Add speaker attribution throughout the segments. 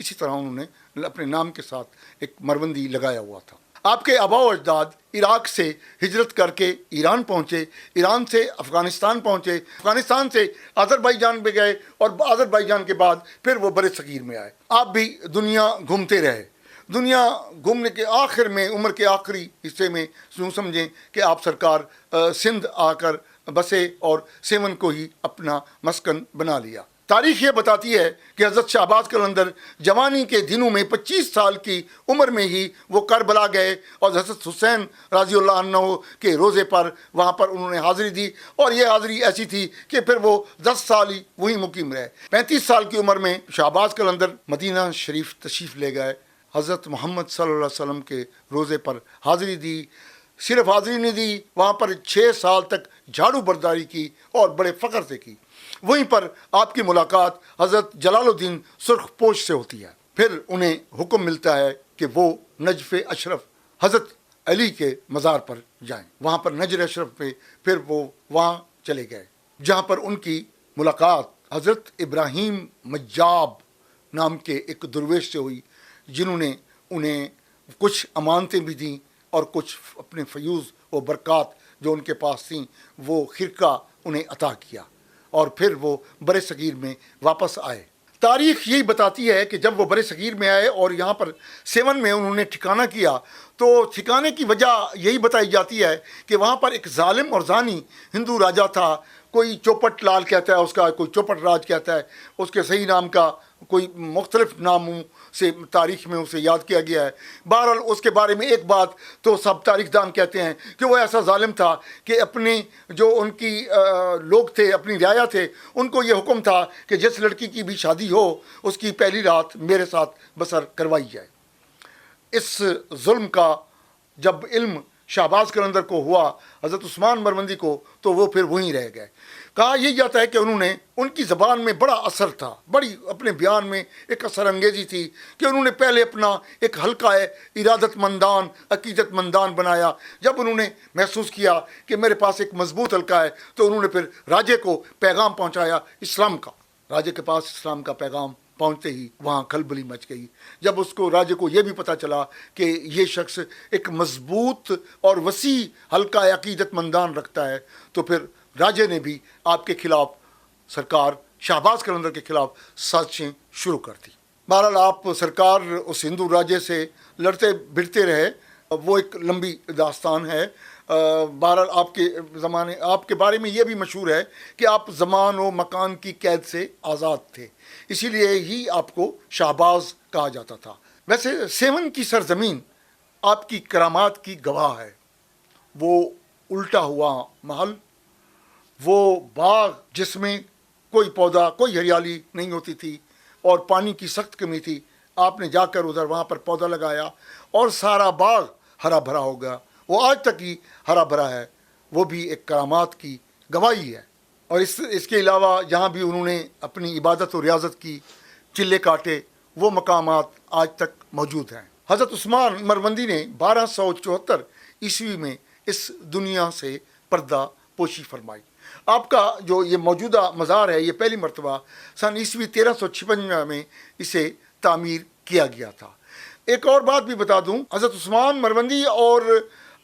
Speaker 1: اسی طرح انہوں نے اپنے نام کے ساتھ ایک مروندی لگایا ہوا تھا۔ آپ کے آباء و اجداد عراق سے ہجرت کر کے ایران پہنچے، ایران سے افغانستان پہنچے، افغانستان سے آذربائیجان پہ گئے، اور آذربائیجان کے بعد پھر وہ برِ صغیر میں آئے۔ آپ بھی دنیا گھومتے رہے۔ دنیا گھومنے کے آخر میں، عمر کے آخری حصے میں یوں سمجھیں کہ آپ سرکار سندھ آ کر بسے اور سیون کو ہی اپنا مسکن بنا لیا۔ تاریخ یہ بتاتی ہے کہ حضرت شہباز قلندر جوانی کے دنوں میں 25 سال کی عمر میں ہی وہ کربلا گئے، اور حضرت حسین رضی اللہ عنہ کے روزے پر وہاں پر انہوں نے حاضری دی، اور یہ حاضری ایسی تھی کہ پھر وہ 10 سال ہی وہیں مقیم رہے۔ 35 سال کی عمر میں شہباز قلندر مدینہ شریف تشریف لے گئے، حضرت محمد صلی اللہ علیہ وسلم کے روزے پر حاضری دی۔ صرف حاضری نہیں دی، وہاں پر 6 سال تک جھاڑو برداری کی اور بڑے فخر سے کی۔ وہیں پر آپ کی ملاقات حضرت جلال الدین سرخ پوش سے ہوتی ہے۔ پھر انہیں حکم ملتا ہے کہ وہ نجف اشرف حضرت علی کے مزار پر جائیں۔ وہاں پر نجر اشرف پہ پھر وہ وہاں چلے گئے، جہاں پر ان کی ملاقات حضرت ابراہیم مجاب نام کے ایک درویش سے ہوئی، جنہوں نے انہیں کچھ امانتیں بھی دیں اور کچھ اپنے فیوز و برکات جو ان کے پاس تھیں وہ خرقہ انہیں عطا کیا، اور پھر وہ برِ صغیر میں واپس آئے۔ تاریخ یہی بتاتی ہے کہ جب وہ برِ صغیر میں آئے اور یہاں پر سیون میں انہوں نے ٹھکانہ کیا، تو ٹھکانے کی وجہ یہی بتائی جاتی ہے کہ وہاں پر ایک ظالم اور زانی ہندو راجا تھا، کوئی چوپٹ لال کہتا ہے اس کا، کوئی چوپٹ راج کہتا ہے، اس کے صحیح نام کا کوئی مختلف ناموں سے تاریخ میں اسے یاد کیا گیا ہے۔ بہرحال اس کے بارے میں ایک بات تو سب تاریخ دان کہتے ہیں کہ وہ ایسا ظالم تھا کہ اپنے جو ان کی لوگ تھے، اپنی رعایا تھے، ان کو یہ حکم تھا کہ جس لڑکی کی بھی شادی ہو اس کی پہلی رات میرے ساتھ بسر کروائی جائے۔ اس ظلم کا جب علم شہباز قلندر کو ہوا، حضرت عثمان مروندی کو، تو وہ پھر وہیں رہ گئے۔ کہا یہ جاتا ہے کہ انہوں نے، ان کی زبان میں بڑا اثر تھا، بڑی اپنے بیان میں ایک اثر انگیزی تھی کہ انہوں نے پہلے اپنا ایک حلقہ ارادت مندان، عقیدت مندان بنایا۔ جب انہوں نے محسوس کیا کہ میرے پاس ایک مضبوط حلقہ ہے، تو انہوں نے پھر راجے کو پیغام پہنچایا اسلام کا۔ راجے کے پاس اسلام کا پیغام پہنچتے ہی وہاں کھلبلی مچ گئی۔ جب اس کو راجے کو یہ بھی پتہ چلا کہ یہ شخص ایک مضبوط اور وسیع حلقہ عقیدت مندان رکھتا ہے، تو پھر راجے نے بھی آپ کے خلاف، سرکار شہباز قلندر کے خلاف سازشیں شروع کر دی۔ بہرحال آپ سرکار اس ہندو راجے سے لڑتے بھڑتے رہے، وہ ایک لمبی داستان ہے۔ بہرحال آپ کے بارے میں یہ بھی مشہور ہے کہ آپ زمان و مکان کی قید سے آزاد تھے، اسی لیے ہی آپ کو شہباز کہا جاتا تھا۔ ویسے سیون کی سرزمین آپ کی کرامات کی گواہ ہے۔ وہ الٹا ہوا محل، وہ باغ جس میں کوئی پودا، کوئی ہریالی نہیں ہوتی تھی اور پانی کی سخت کمی تھی، آپ نے جا کر ادھر وہاں پر پودا لگایا اور سارا باغ ہرا بھرا ہو گیا۔ وہ آج تک ہی ہرا بھرا ہے، وہ بھی ایک کرامات کی گواہی ہے۔ اور اس کے علاوہ جہاں بھی انہوں نے اپنی عبادت و ریاضت کی، چلے کاٹے، وہ مقامات آج تک موجود ہیں۔ حضرت عثمان مروندی نے 1274 عیسوی میں اس دنیا سے پردہ پوشی فرمائی۔ آپ کا جو یہ موجودہ مزار ہے، یہ پہلی مرتبہ سن عیسوی 1356 میں اسے تعمیر کیا گیا تھا۔ ایک اور بات بھی بتا دوں، حضرت عثمان مروندی اور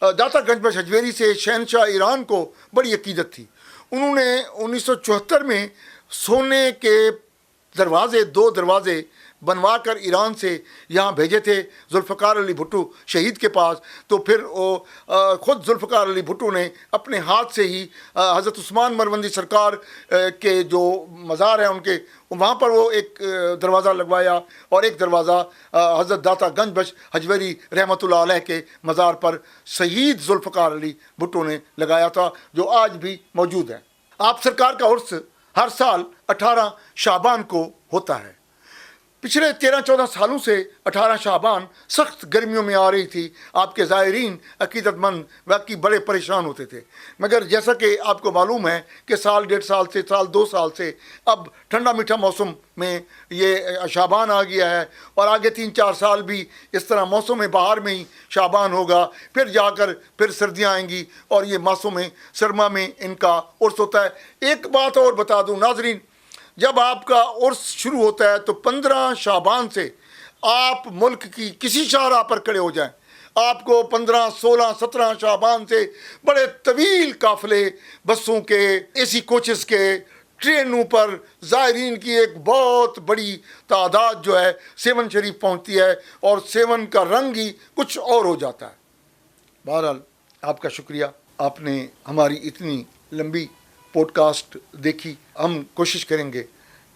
Speaker 1: داتا گنج بخش حجویری سے شہنشاہ ایران کو بڑی عقیدت تھی۔ انہوں نے 1974 میں سونے کے دروازے، 2 دروازے بنوا کر ایران سے یہاں بھیجے تھے ذوالفقار علی بھٹو شہید کے پاس۔ تو پھر خود ذوالفقار علی بھٹو نے اپنے ہاتھ سے ہی حضرت عثمان مروندی سرکار کے جو مزار ہیں ان کے وہاں پر وہ ایک دروازہ لگوایا، اور ایک دروازہ حضرت داتا گنج بخش حجویری رحمۃ اللہ علیہ کے مزار پر شہید ذوالفقار علی بھٹو نے لگایا تھا، جو آج بھی موجود ہے۔ آپ سرکار کا عرس ہر سال 18 شعبان کو ہوتا ہے۔ پچھلے 13-14 سالوں سے 18 شعبان سخت گرمیوں میں آ رہی تھی۔ آپ کے زائرین عقیدت مند واقعی بڑے پریشان ہوتے تھے، مگر جیسا کہ آپ کو معلوم ہے کہ سال 1.5 سال سے، سال 2 سال سے اب ٹھنڈا میٹھا موسم میں یہ شعبان آ گیا ہے، اور آگے 3-4 سال بھی اس طرح موسم بہار میں ہی شعبان ہوگا، پھر جا کر پھر سردیاں آئیں گی، اور یہ موسم سرما میں ان کا عرس ہوتا ہے۔ ایک بات اور بتا دوں ناظرین، جب آپ کا عرس شروع ہوتا ہے تو 15 شعبان سے آپ ملک کی کسی شاہراہ پر کھڑے ہو جائیں، آپ کو 15 16 17 شعبان سے بڑے طویل قافلے بسوں کے، اے سی کوچز کے، ٹرینوں پر زائرین کی ایک بہت بڑی تعداد جو ہے سیون شریف پہنچتی ہے، اور سیون کا رنگ ہی کچھ اور ہو جاتا ہے۔ بہرحال آپ کا شکریہ، آپ نے ہماری اتنی لمبی پوڈ کاسٹ دیکھی۔ ہم کوشش کریں گے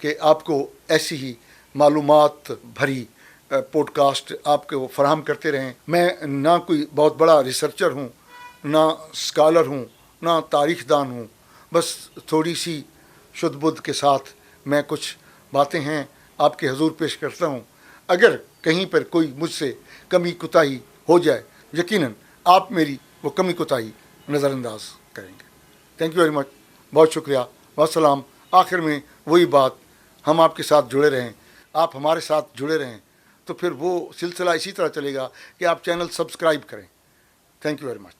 Speaker 1: کہ آپ کو ایسی ہی معلومات بھری پوڈ کاسٹ آپ کو فراہم کرتے رہیں۔ میں نہ کوئی بہت بڑا ریسرچر ہوں، نہ اسکالر ہوں، نہ تاریخ دان ہوں، بس تھوڑی سی شدھ بدھ کے ساتھ میں کچھ باتیں ہیں آپ کے حضور پیش کرتا ہوں۔ اگر کہیں پر کوئی مجھ سے کمی کوتاہی ہو جائے، یقیناً آپ میری وہ کمی کوتاہی نظر انداز کریں گے۔ تھینک یو ویری مچ، بہت شکریہ، والسلام۔ آخر میں وہی بات، ہم آپ کے ساتھ جڑے رہیں، آپ ہمارے ساتھ جڑے رہیں، تو پھر وہ سلسلہ اسی طرح چلے گا کہ آپ چینل سبسکرائب کریں۔ Thank you very much.